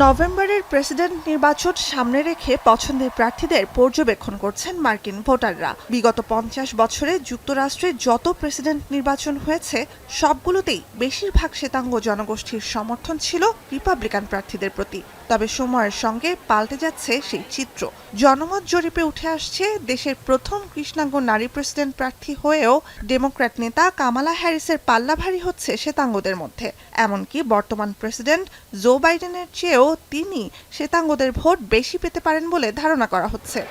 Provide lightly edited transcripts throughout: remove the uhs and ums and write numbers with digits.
নভেম্বরের প্রেসিডেন্ট নির্বাচন সামনে রেখে পছন্দের প্রার্থীদের পর্যবেক্ষণ করছেন মার্কিন ভোটাররা। বিগত ৫০ বছরে যুক্তরাষ্ট্রে যত প্রেসিডেন্ট নির্বাচন হয়েছে সবগুলোতেই বেশিরভাগ শ্বেতাঙ্গ জনগোষ্ঠীর সমর্থন ছিল রিপাবলিকান প্রার্থীদের প্রতি। তবে সময়ের সঙ্গে পাল্টে যাচ্ছে সেই চিত্র। জনমত জরিপে উঠে আসছে দেশের প্রথম কৃষ্ণাঙ্গ নারী প্রেসিডেন্ট প্রার্থী হয়েও ডেমোক্র্যাট নেতা কামালা হ্যারিসের পাল্লা ভারী হচ্ছে শ্বেতাঙ্গদের মধ্যে। এমনকি বর্তমান প্রেসিডেন্ট জো বাইডেনের চেয়েও তিনি শ্বেতাঙ্গদের ভোট বেশি পেতে পারেন বলে ধারণা করা হচ্ছে।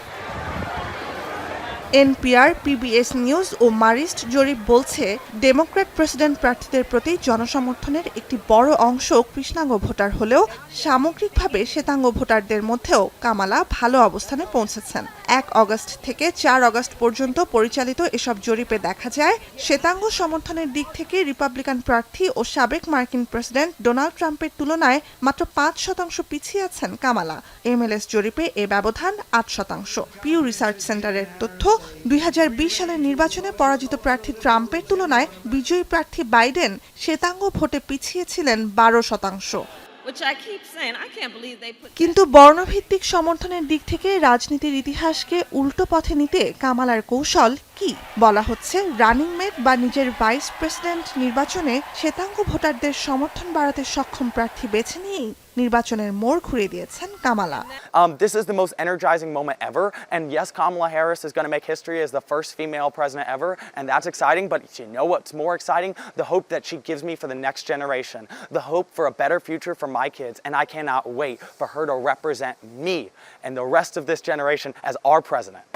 এনপিআর, পিবিএস নিউজ ও মারিস্ট জরিপ বলছে, ডেমোক্র্যাট প্রেসিডেন্ট প্রার্থীদের প্রতি জনসমর্থনের একটি বড় অংশ কৃষ্ণাঙ্গ ভোটার হলেও সামগ্রিকভাবে শ্বেতাঙ্গ ভোটারদের মধ্যেও কামালা ভালো অবস্থানে পৌঁছেছেন। ১ অগস্ট থেকে ৪ অগস্ট পর্যন্ত পরিচালিত এসব জরিপে দেখা যায়, শ্বেতাঙ্গ সমর্থনের দিক থেকে রিপাবলিকান প্রার্থী ও সাবেক মার্কিন প্রেসিডেন্ট ডোনাল্ড ট্রাম্পের তুলনায় মাত্র ৫% পিছিয়ে আছেন কামালা। এমএলএস জরিপে এ ব্যবধান ৮%। পিউ রিসার্চ সেন্টারের তথ্য, ২০২০ সালের নির্বাচনে পরাজিত প্রার্থী ট্রাম্পের তুলনায় বিজয়ী প্রার্থী বাইডেন শ্বেতাঙ্গ ভোটে পিছিয়ে ছিলেন ১২%। কিন্তু বর্ণভিত্তিক সমর্থনের দিক থেকে রাজনীতির ইতিহাসকে উল্টো পথে নিতে কামালার কৌশল কি? বলা হচ্ছে, রানিং মেট বা নিজের ভাইস প্রেসিডেন্ট নির্বাচনে শ্বেতাঙ্গ ভোটারদের সমর্থন বাড়াতে সক্ষম প্রার্থী বেছে নিয়েই নির্বাচনের মোড় ঘুরিয়ে দিয়েছেন Kamala. This is the most energizing moment ever, and yes, Kamala Harris is going to make history as the first female president ever, and that's exciting, but you know what's more exciting? The hope that she gives me for the next generation, the hope for a better future for my kids, and I cannot wait for her to represent me and the rest of this generation as our president.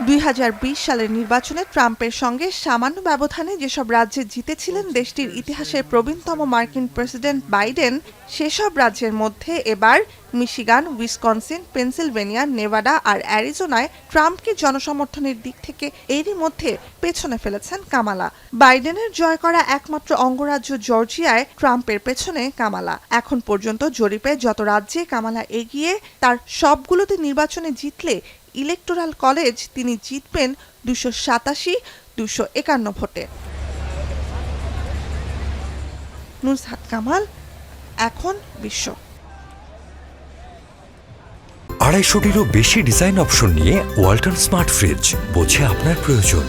২০২০ সালের নির্বাচনে ট্রাম্পের সঙ্গে সামান্য ব্যবধানে যেসব রাজ্যে জিতেছিলেন দেশটির ইতিহাসের প্রবীণতম মার্কিন প্রেসিডেন্ট বাইডেন, সেসব রাজ্যের মধ্যে এবার মিশিগান, উইসকনসিন, পেনসিলভেনিয়া, নেভাডা আর অ্যারিজোনায় ট্রাম্পকে জনসমর্থনের দিক থেকে এরই মধ্যে পেছনে ফেলেছেন কামালা। বাইডেনের জয় করা একমাত্র অঙ্গরাজ্য জর্জিয়ায় ট্রাম্পের পেছনে কামালা। এখন পর্যন্ত জরিপে যত রাজ্যে কামালা এগিয়ে, তার সবগুলোতে নির্বাচনে জিতলে ইলেকটোরাল কলেজ তিনি জিতবেন ২৮৭-২৫১ ভোটে। নুসহাত কামাল, এখন বিশ্ব। ২৫০টিরও বেশি ডিজাইন অপশন নিয়ে ওয়ালটন স্মার্ট ফ্রিজ, বোঝে আপনার প্রয়োজন।